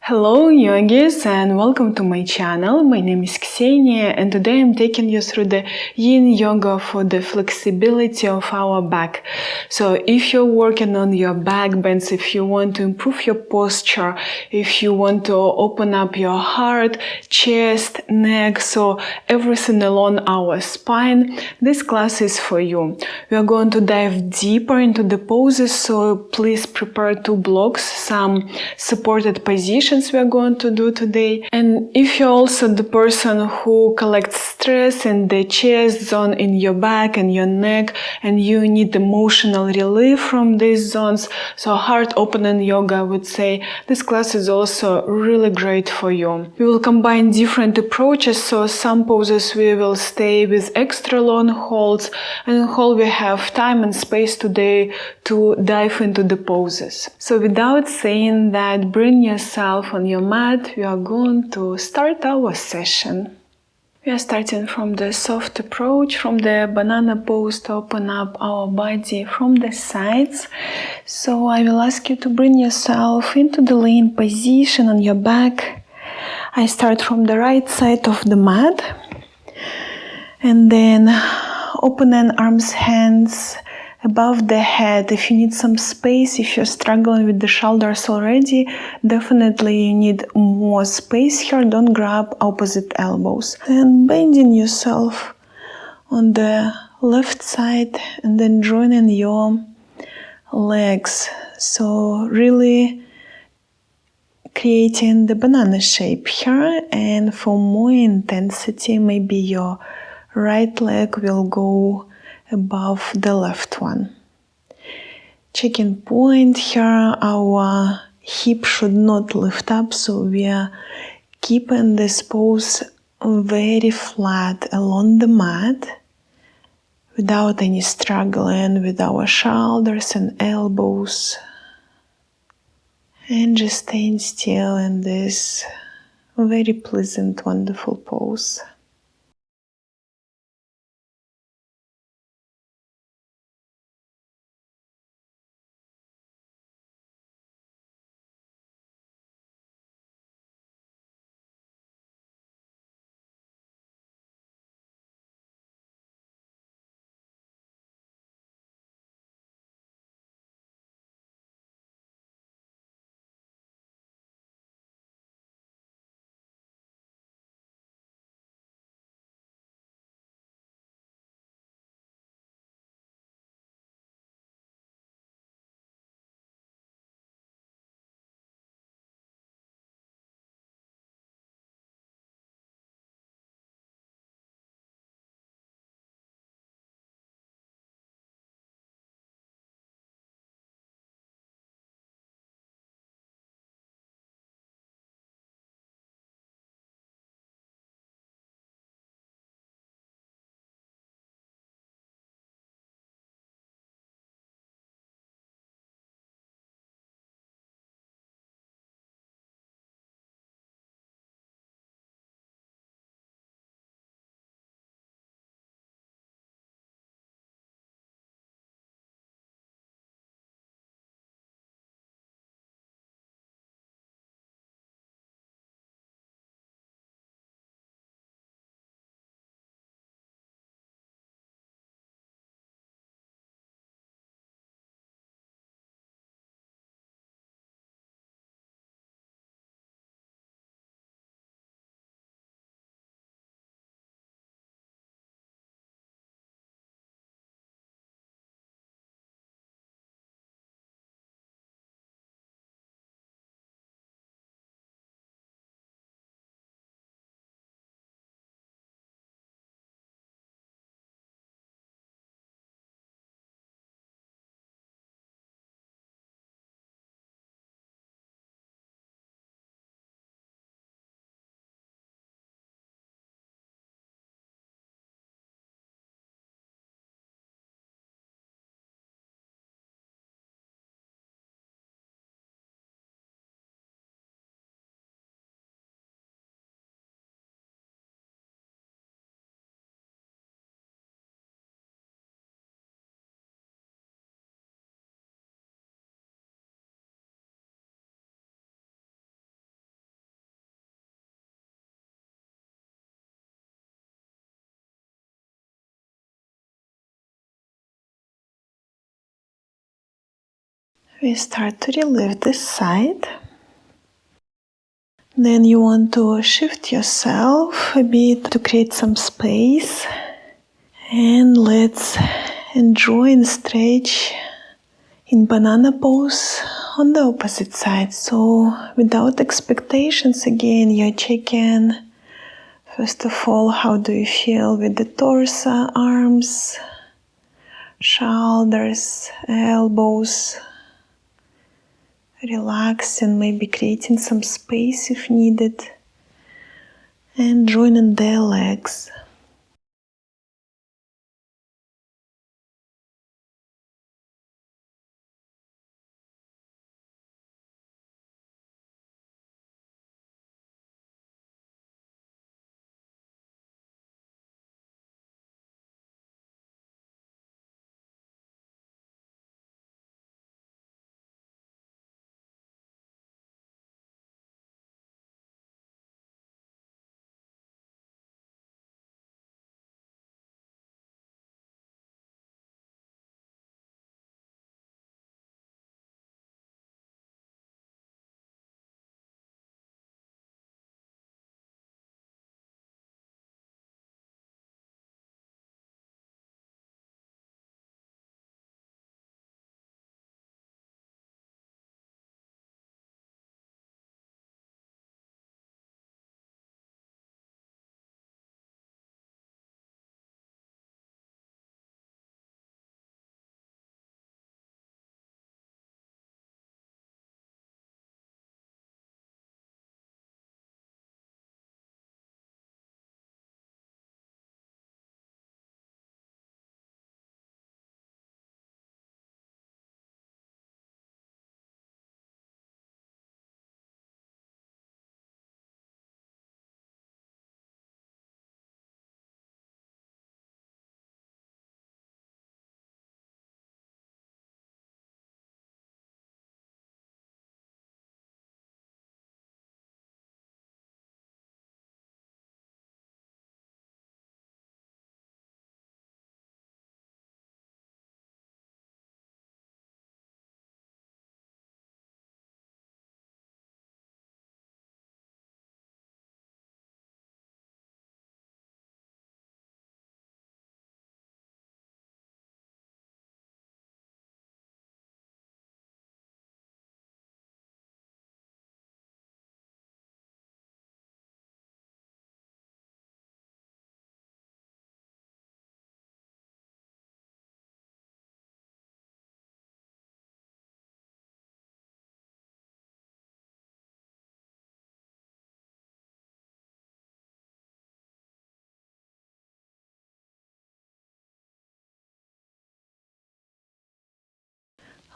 Hello yogis and welcome to my channel. My name is Ksenia and today I'm taking you through the yin yoga for the flexibility of our back. So if you're working on your back bends, if you want to improve your posture, if you want to open up your heart, chest, neck, so everything along our spine, this class is for you. We are going to dive deeper into the poses, so please prepare 2 blocks, some supported positions we are going to do today. And if you're also the person who collects stress in the chest zone, in your back and your neck, and you need emotional relief from these zones, so heart opening yoga, I would say this class is also really great for you. We will combine different approaches, so some poses we will stay with extra long holds, and in whole we have time and space today to dive into the poses. So without saying that, bring yourself on your mat. We are going to start our session. We are starting from the soft approach, from the banana pose, to open up our body from the sides. So I will ask you to bring yourself into the laying position on your back. I start from the right side of the mat and then opening arms, hands above the head. If you need some space, if you're struggling with the shoulders already, definitely you need more space here. Don't grab opposite elbows. And bending yourself on the left side and then joining your legs. So really creating the banana shape here, and for more intensity, maybe your right leg will go above the left one. Checking point here, our hip should not lift up, so we are keeping this pose very flat along the mat without any struggling with our shoulders and elbows, and just staying still in this very pleasant, wonderful pose. we start to relieve this side. Then you want to shift yourself a bit to create some space. And let's enjoy and stretch in banana pose on the opposite side. So without expectations, again, you check in. First of all, how do you feel with the torso, arms, shoulders, elbows? Relax and maybe creating some space if needed. And joining the legs.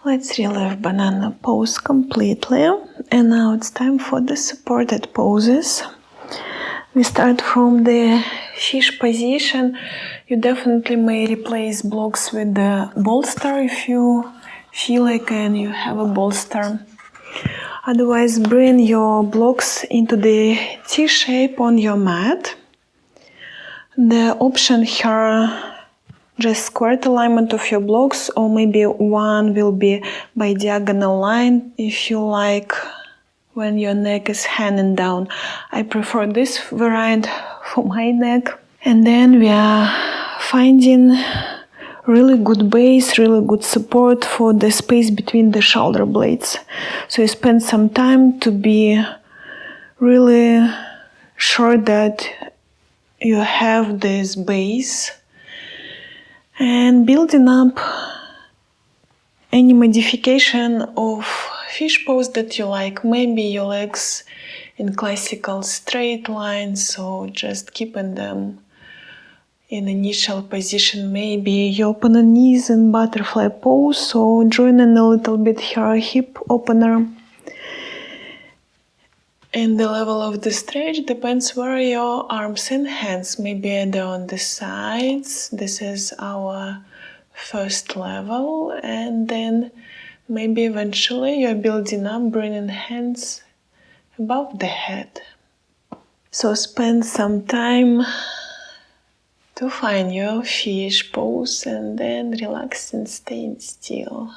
Let's relieve banana pose completely. And now it's time for the supported poses. We start from the fish position. You definitely may replace blocks with the bolster if you feel like and you have a bolster. Otherwise, bring your blocks into the T shape on your mat. The option here, just square alignment of your blocks, or maybe one will be by diagonal line if you like, when your neck is hanging down. I prefer this variant for my neck. And then we are finding really good base, really good support for the space between the shoulder blades. So you spend some time to be really sure that you have this base. And building up any modification of fish pose that you like, maybe your legs in classical straight lines, so just keeping them in initial position. Maybe you open the knees in butterfly pose, so joining a little bit here hip opener. And the level of the stretch depends where your arms and hands, maybe they're on the sides. This is our first level, and then maybe eventually you're building up, bringing hands above the head. So spend some time to find your fish pose and then relax and staying still.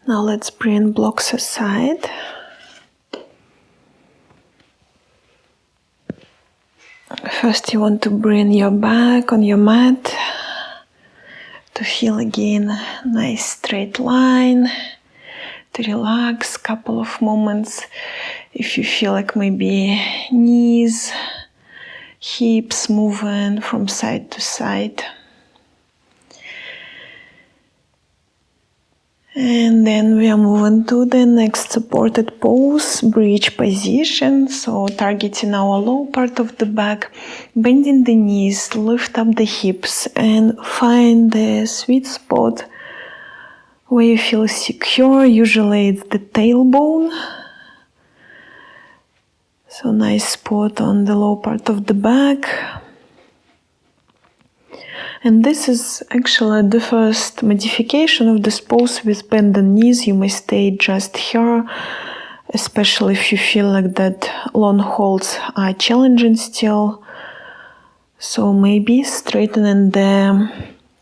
Now let's bring blocks aside. First you want to bring your back on your mat to feel again a nice straight line, to relax, couple of moments. If you feel like maybe knees, hips moving from side to side. And then we are moving to the next supported pose, bridge position. So targeting our low part of the back, bending the knees, lift up the hips and find the sweet spot where you feel secure. Usually it's the tailbone. So nice spot on the low part of the back. And this is actually the first modification of this pose with bended knees. You may stay just here, especially if you feel like that long holds are challenging still. So maybe straightening the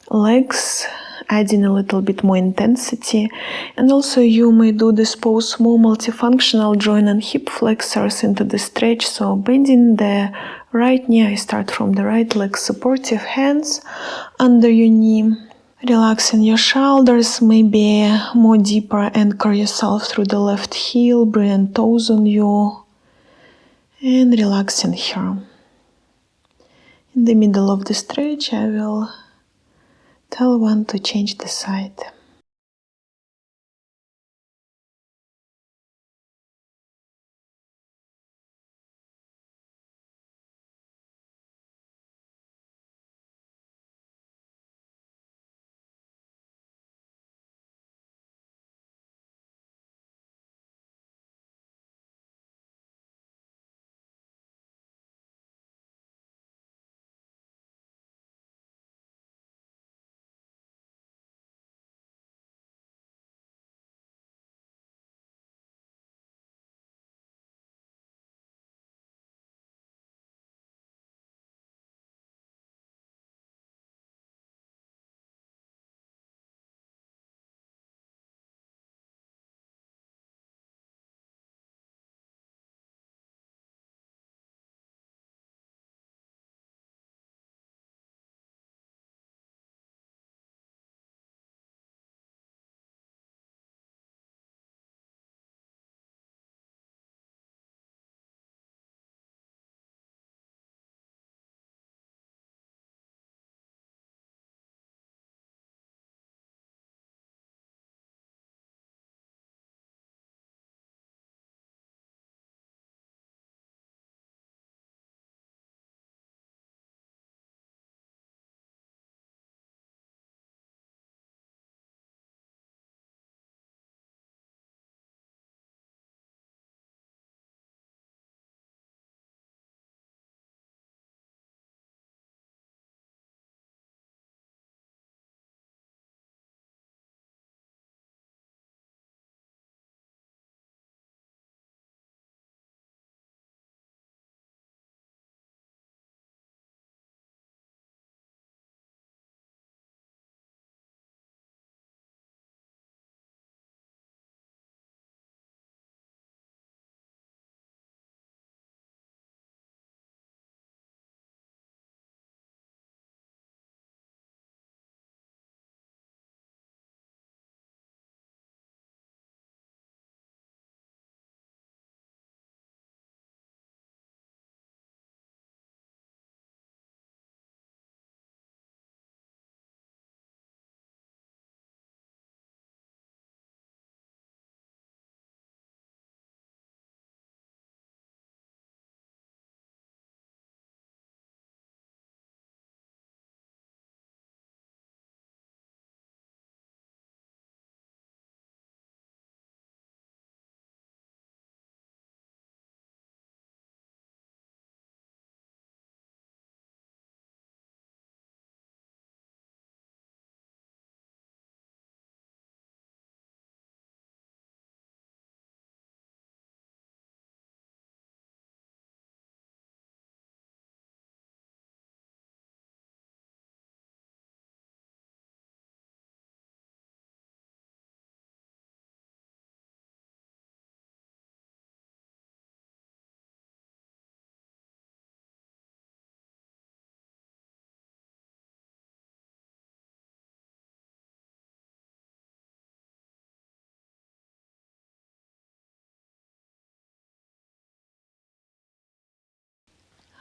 legs, adding a little bit more intensity. And also you may do this pose more multifunctional, joining hip flexors into the stretch. So bending the right knee, I start from the right leg, supportive hands under your knee. Relaxing your shoulders, maybe more deeper anchor yourself through the left heel, bring toes on you. And relaxing here. In the middle of the stretch, I will tell one to change the side.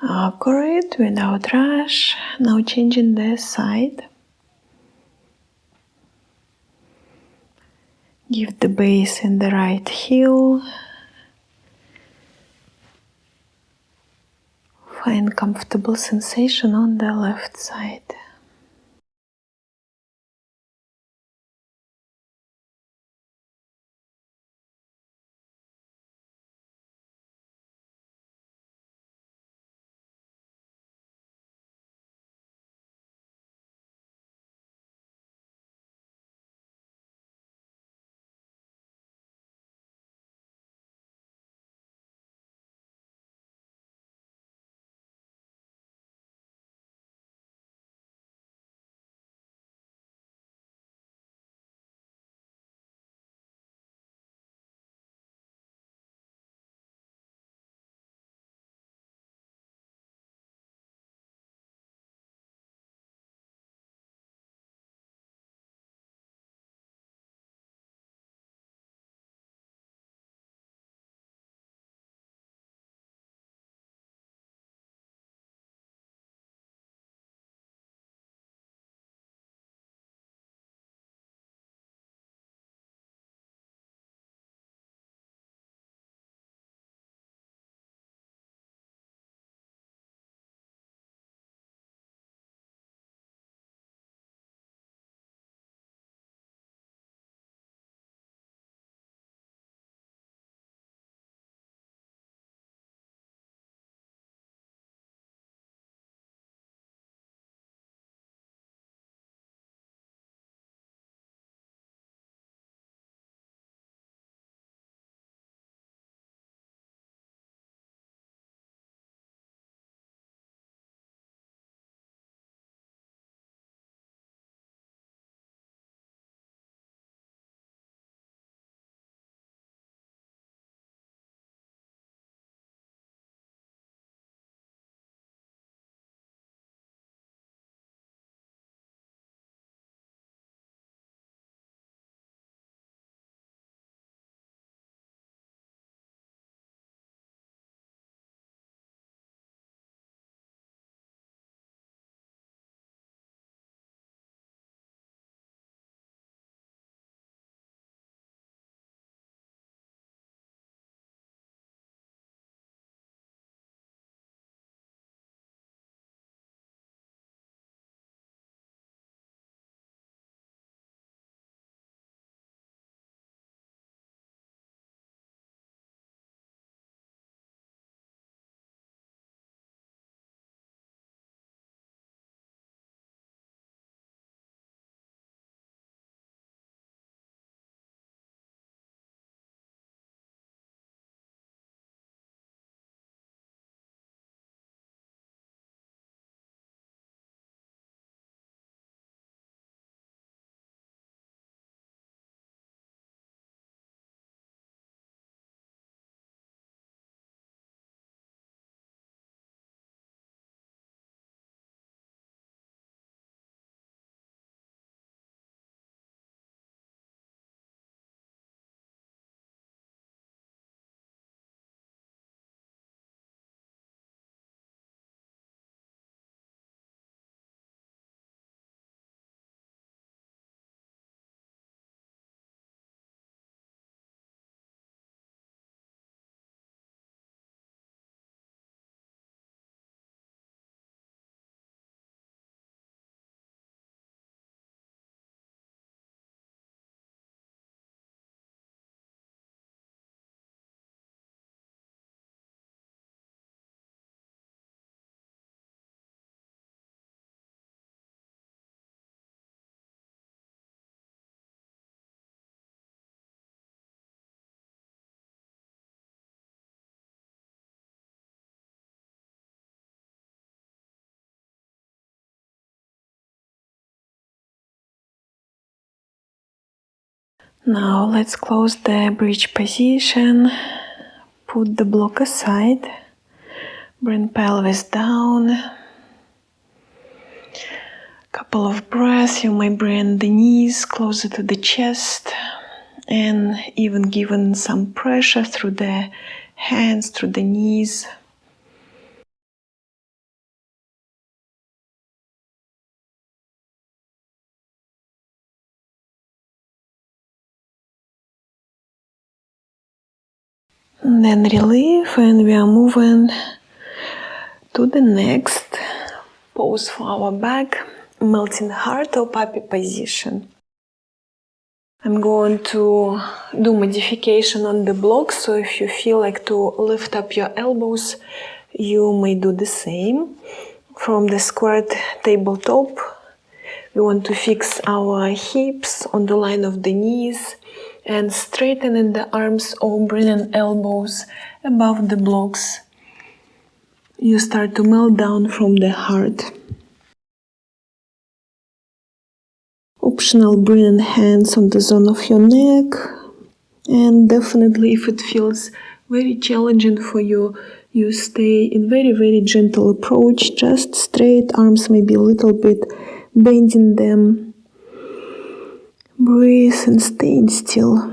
Accurate, without rush. Now changing the side. Give the base in the right heel. Find comfortable sensation on the left side. Now let's close the bridge position. Put the block aside. Bring pelvis down. Couple of breaths. You may bring the knees closer to the chest and even given some pressure through the hands, through the knees. And then relief, and we are moving to the next pose for our back, melting heart or puppy position. I'm going to do modification on the blocks, so if you feel like to lift up your elbows, you may do the same. From the squared tabletop, we want to fix our hips on the line of the knees and straightening the arms or bringing elbows above the blocks. You start to melt down from the heart. Optional, bringing hands on the zone of your neck, and definitely if it feels very challenging for you, you stay in very gentle approach, just straight arms, maybe a little bit bending them. Breathe and stay still.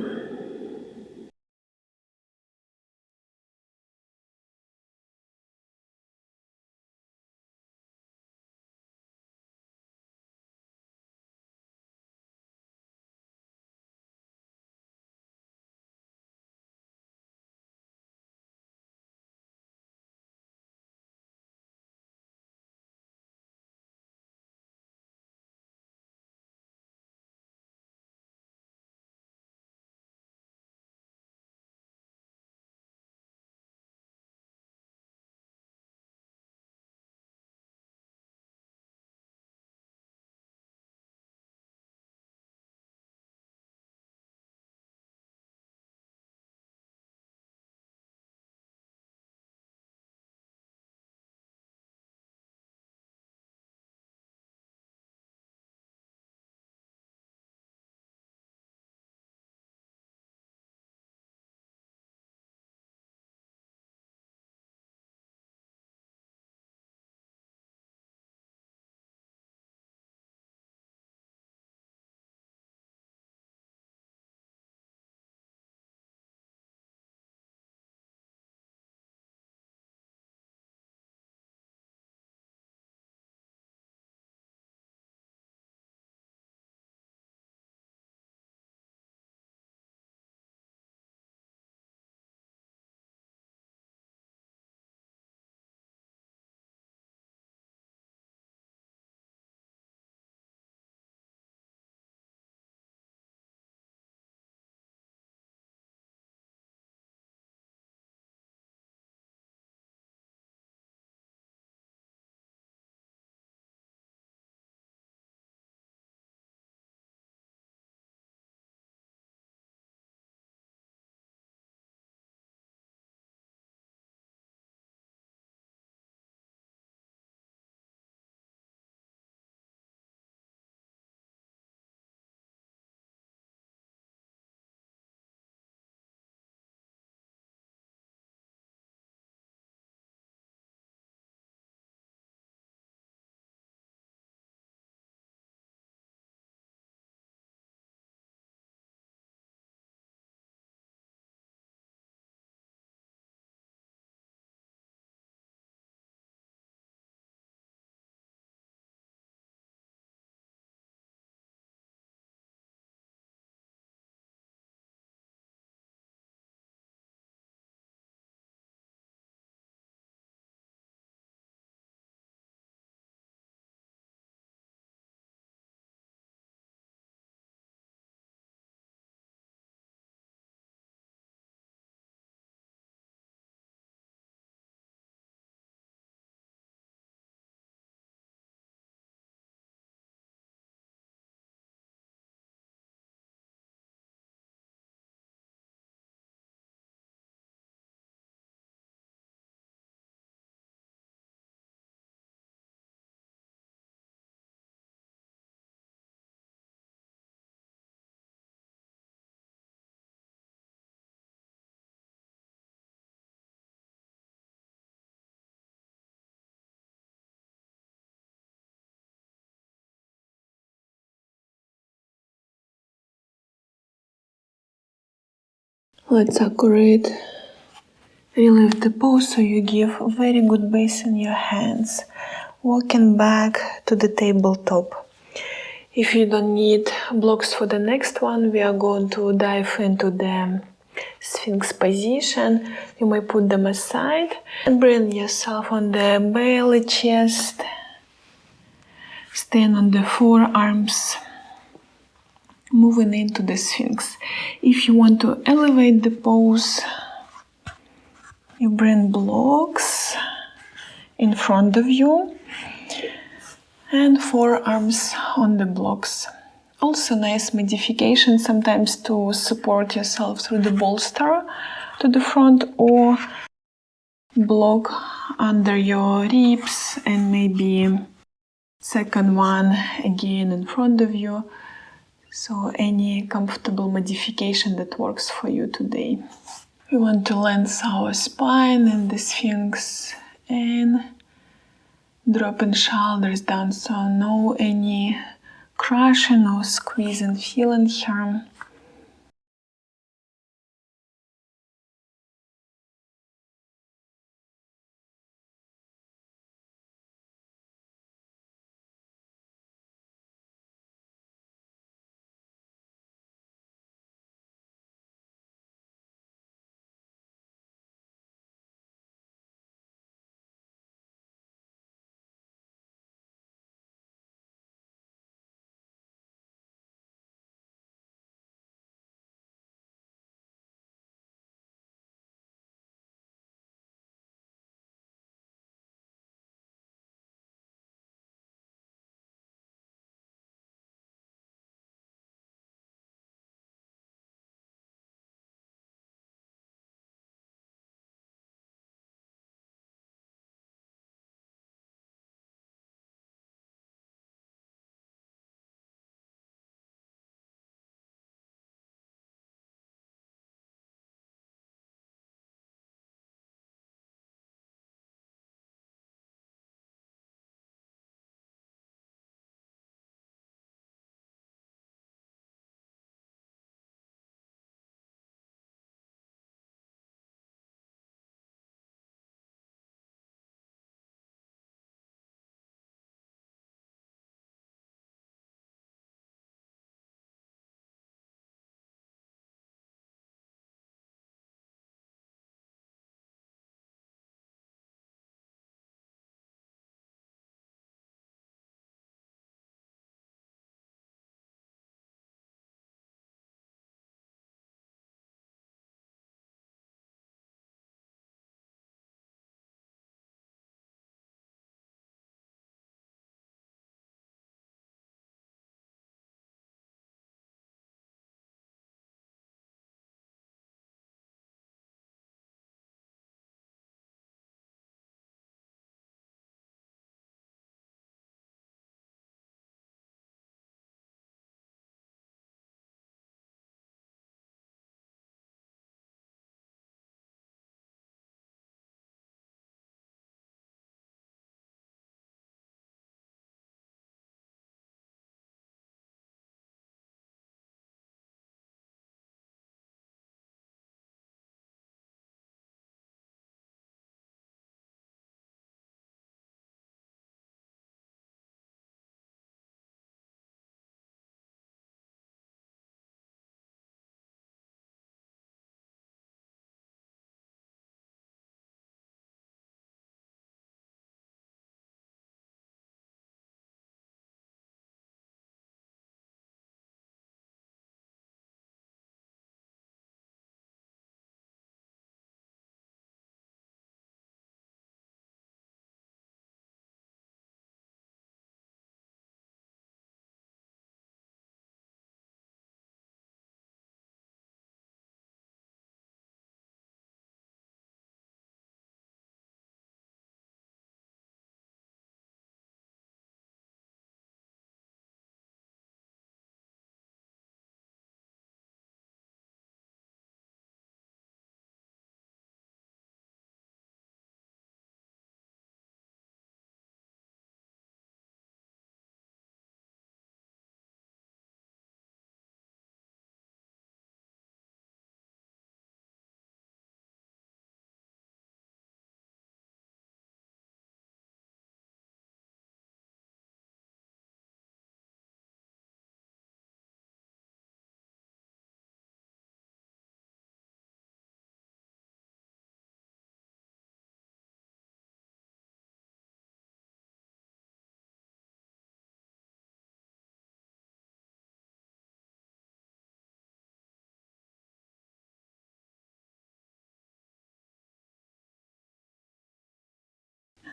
Let's accurate relieve the pose so you give a very good base in your hands. Walking back to the tabletop. If you don't need blocks for the next one, we are going to dive into the Sphinx position. You may put them aside and bring yourself on the belly, chest. Stand on the forearms, moving into the Sphinx. If you want to elevate the pose, you bring blocks in front of you and forearms on the blocks. Also nice modification sometimes to support yourself through the bolster to the front or block under your ribs and maybe second one again in front of you. So any comfortable modification that works for you today. We want to lengthen our spine in the Sphinx and dropping shoulders down, so no any crushing or squeezing feeling here.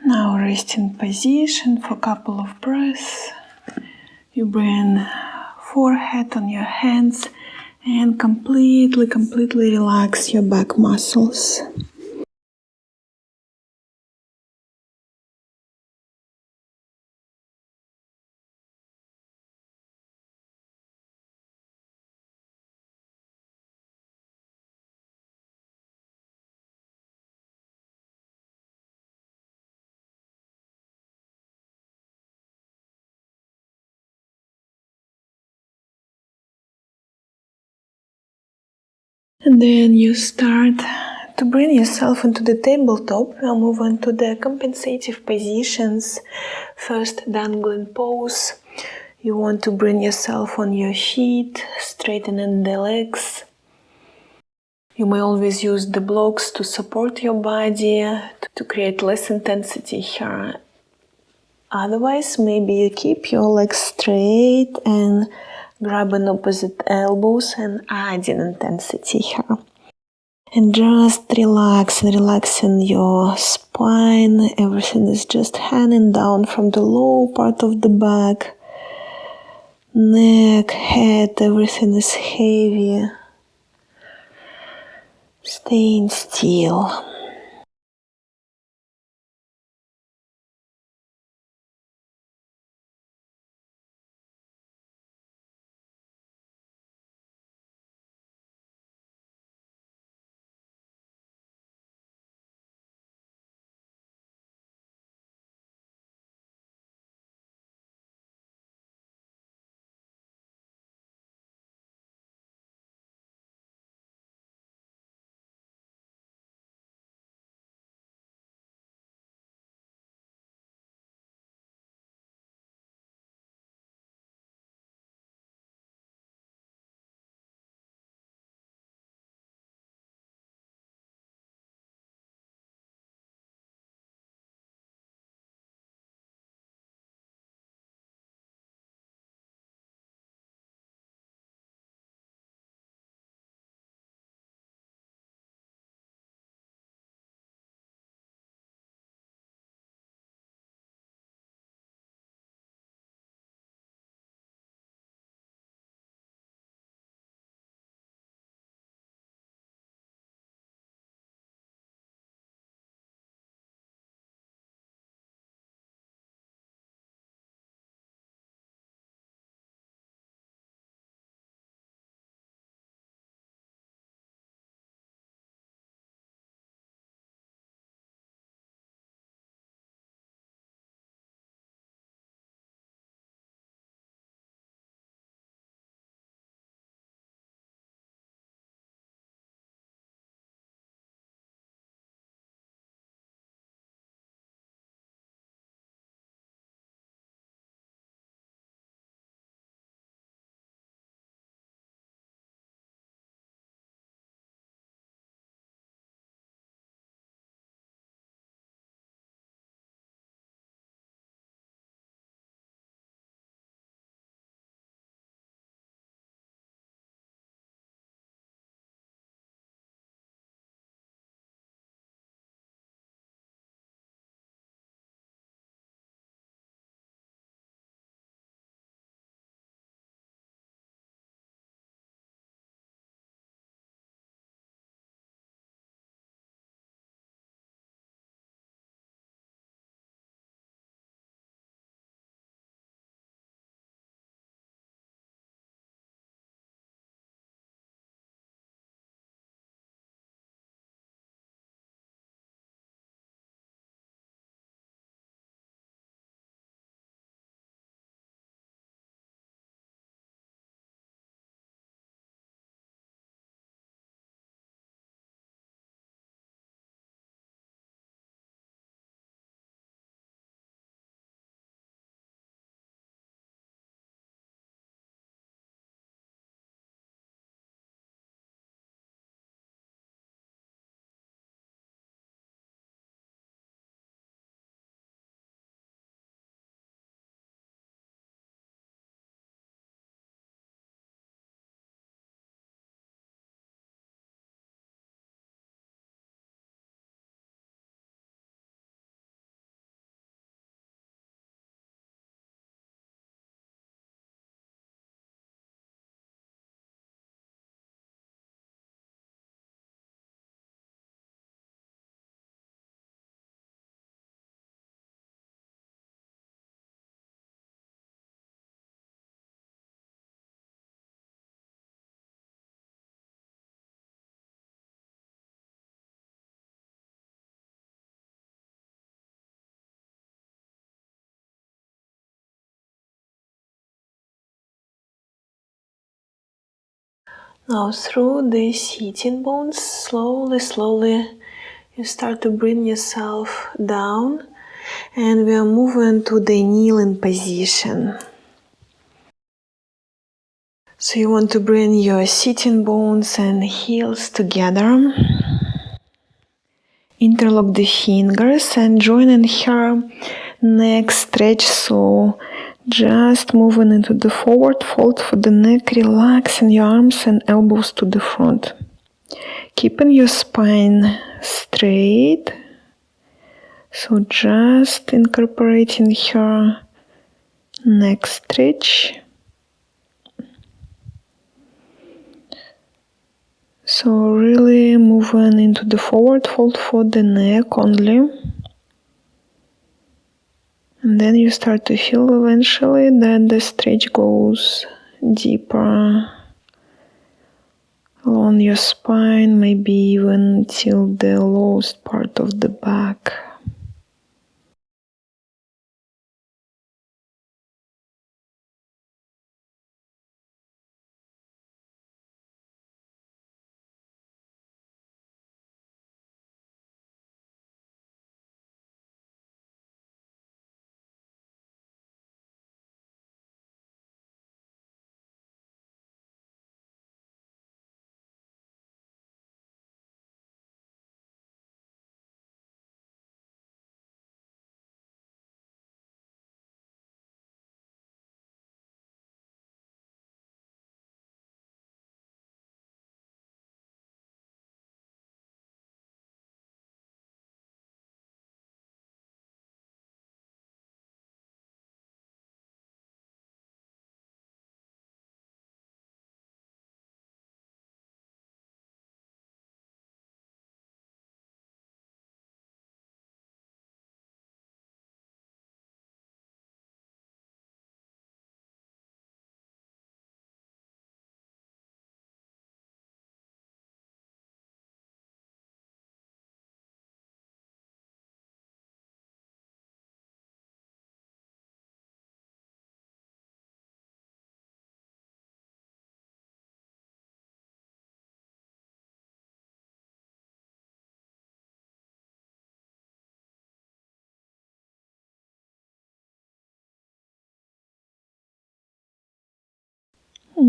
Now resting position for a couple of breaths. You bring forehead on your hands and completely relax your back muscles. And then you start to bring yourself into the tabletop. We'll move on to the compensative positions. First, dangling pose. You want to bring yourself on your feet, straightening the legs. You may always use the blocks to support your body, to create less intensity here. Otherwise, maybe you keep your legs straight and grabbing opposite elbows and adding intensity here. And just relaxing your spine. Everything is just hanging down from the low part of the back. Neck, head, everything is heavy. Staying still. Now through the sitting bones, slowly you start to bring yourself down, and we are moving to the kneeling position. So you want to bring your sitting bones and heels together. Interlock the fingers and join in her neck stretch, so just moving into the forward fold for the neck, relaxing your arms and elbows to the front. Keeping your spine straight, so just incorporating her neck stretch. So really moving into the forward fold for the neck only. And then you start to feel eventually that the stretch goes deeper along your spine, maybe even till the lowest part of the back.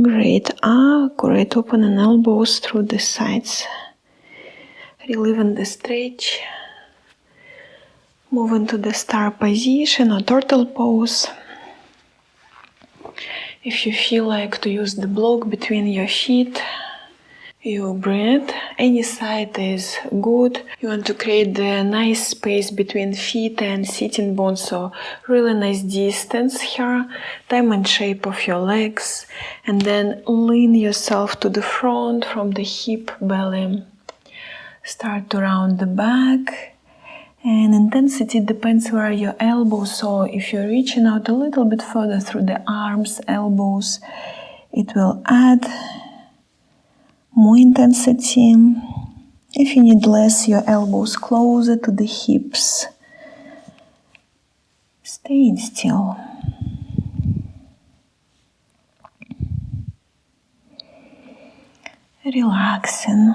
Great. Great. Opening elbows through the sides. Relieving the stretch. Move into the star position or turtle pose. If you feel like to use the block between your feet, you breathe. Any side is good. You want to create the nice space between feet and sitting bones, so really nice distance here. Diamond shape of your legs, and then lean yourself to the front from the hip, belly. Start to round the back, and intensity depends where your elbows. So if you're reaching out a little bit further through the arms, elbows, it will add more intensity. If you need less, your elbows closer to the hips. Stay still. Relaxing.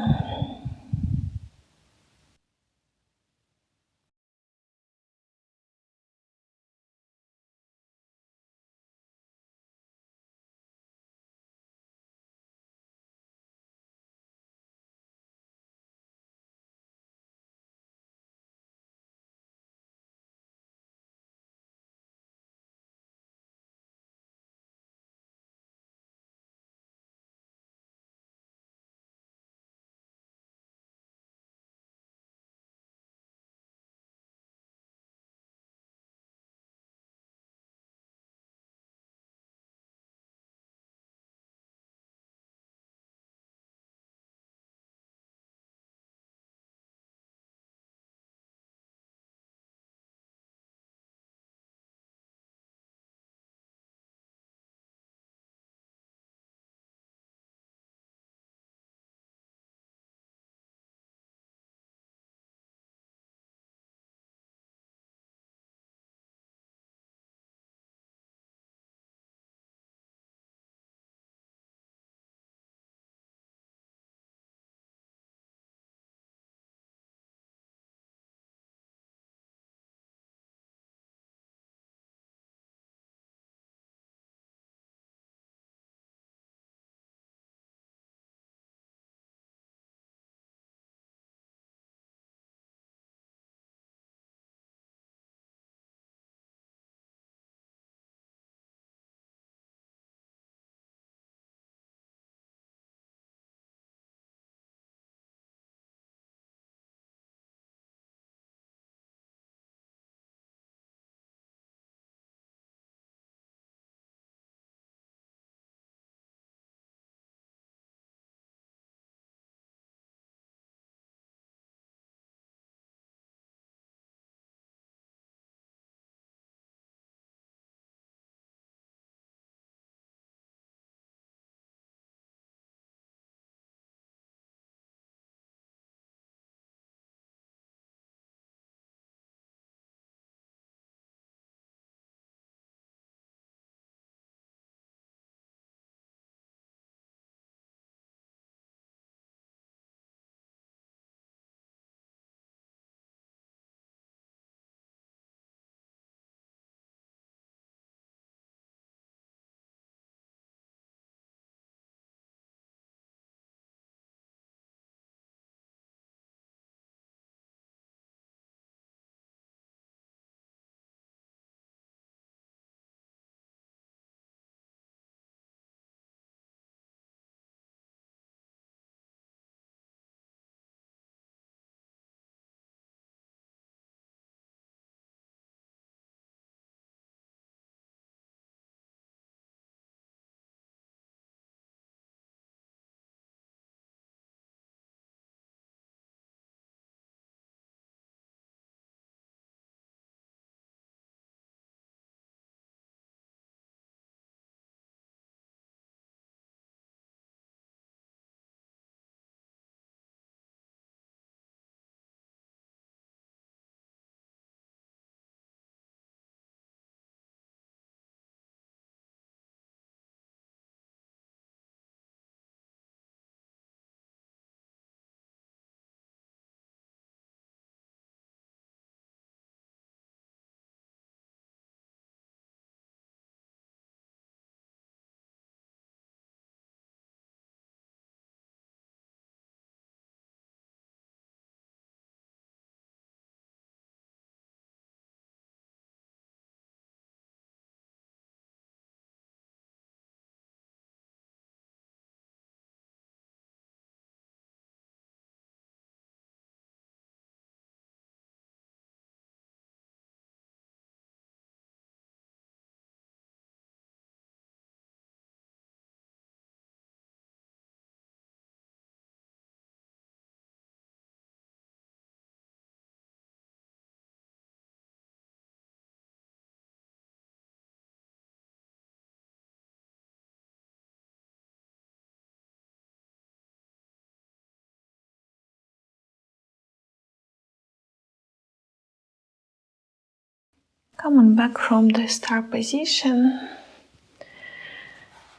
Coming back from the star position.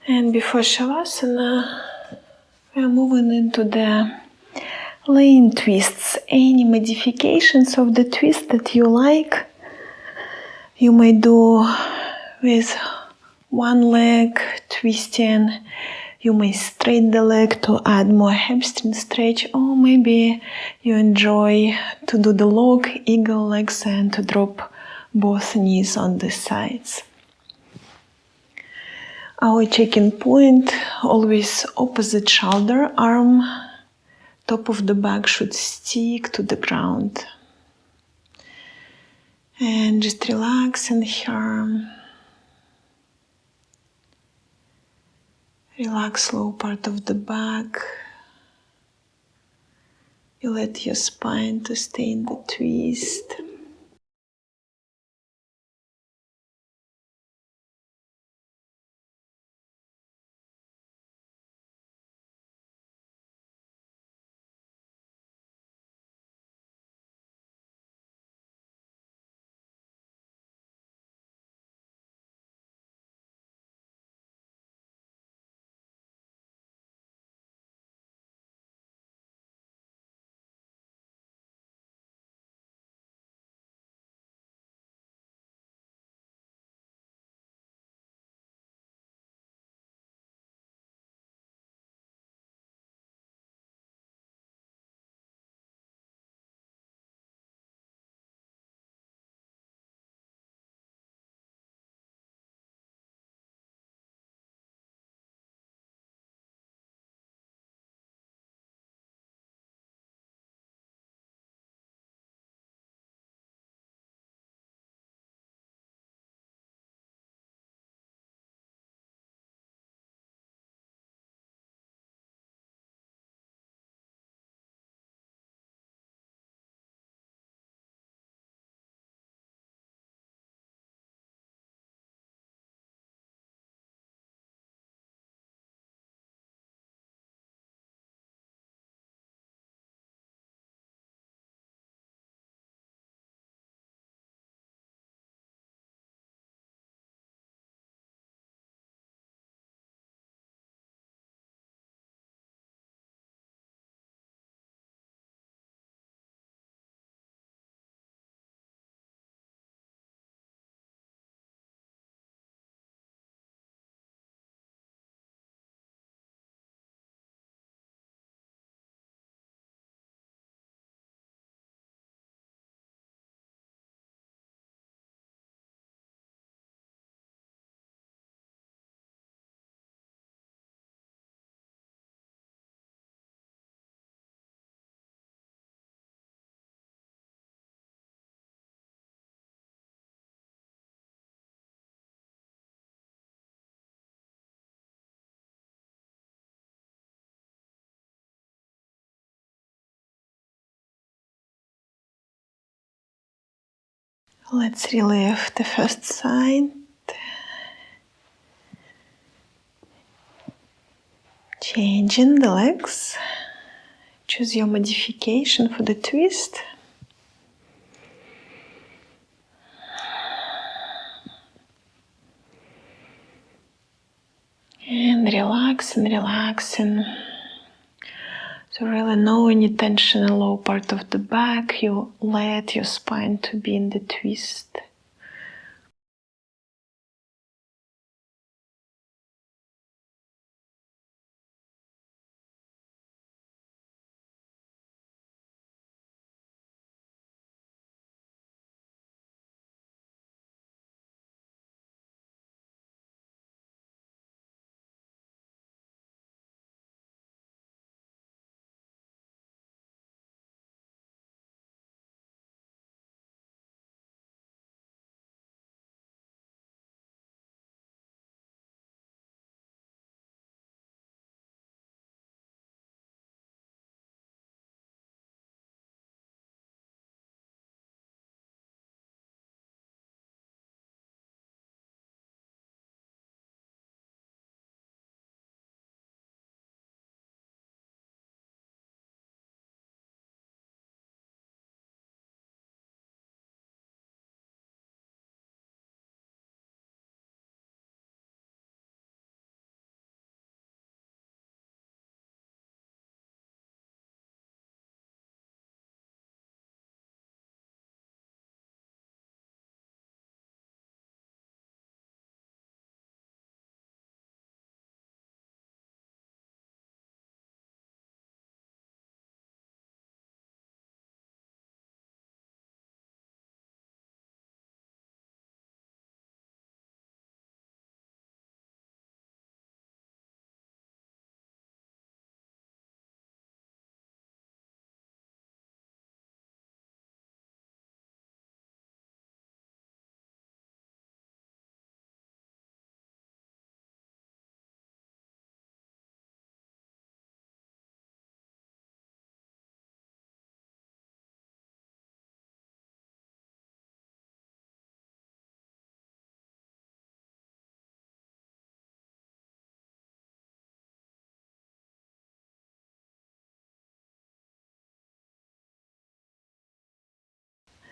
And before Shavasana, we are moving into the laying twists. Any modifications of the twist that you like, you may do with one leg twisting. You may straighten the leg to add more hamstring stretch, or maybe you enjoy to do the log, eagle legs, and to drop both knees on the sides. Our check-in point, always opposite shoulder, arm, top of the back should stick to the ground. And just relax in here. Relax low part of the back. You let your spine to stay in the twist. Let's relieve the first side. Changing the legs. Choose your modification for the twist. And relaxing, relaxing. So really no any tension in the low part of the back. You let your spine to be in the twist.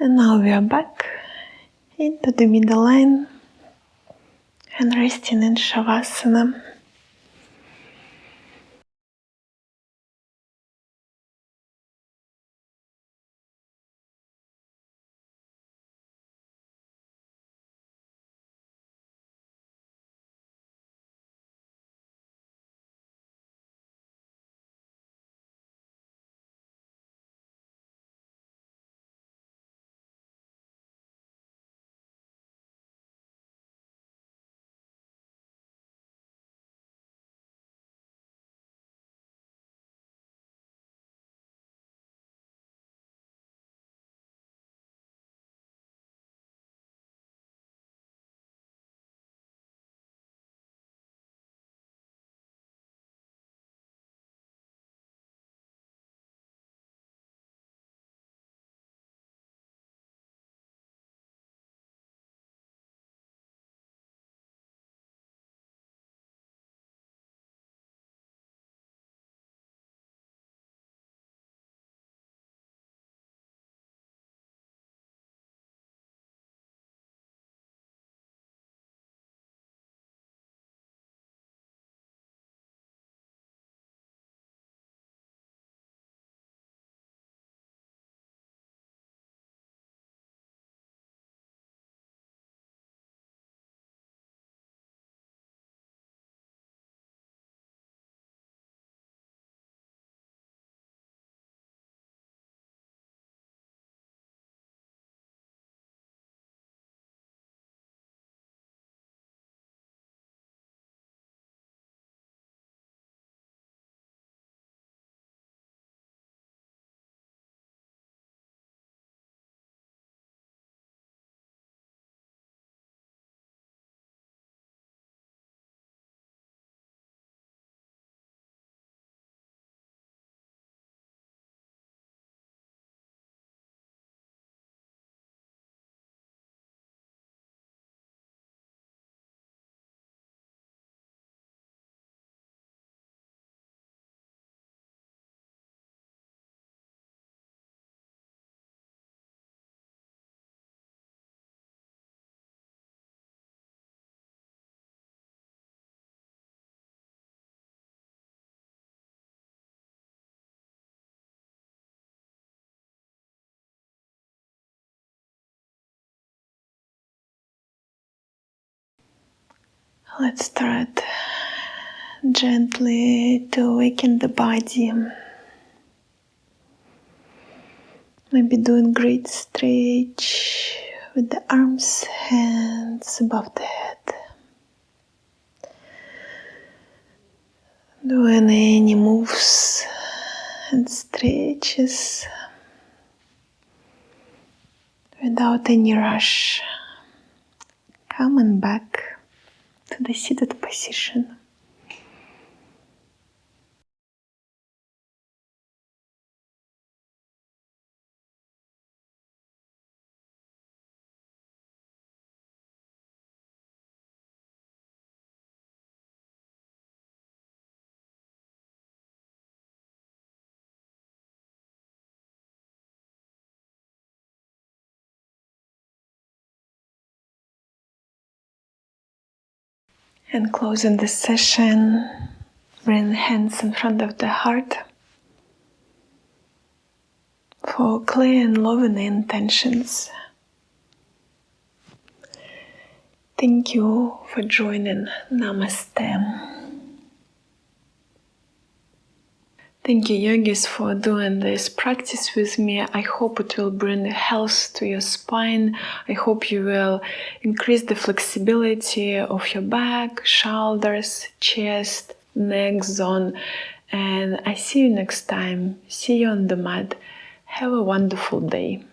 And now we are back into the middle line and resting in Shavasana. Let's start gently to awaken the body. Maybe doing great stretch with the arms, hands above the head. Doing any moves and stretches without any rush. Coming back to the seated position. And closing the session, bring hands in front of the heart for clear and loving intentions. Thank you for joining. Namaste. Thank you, yogis, for doing this practice with me. I hope it will bring health to your spine. I hope you will increase the flexibility of your back, shoulders, chest, neck zone. And I see you next time. See you on the mat. Have a wonderful day.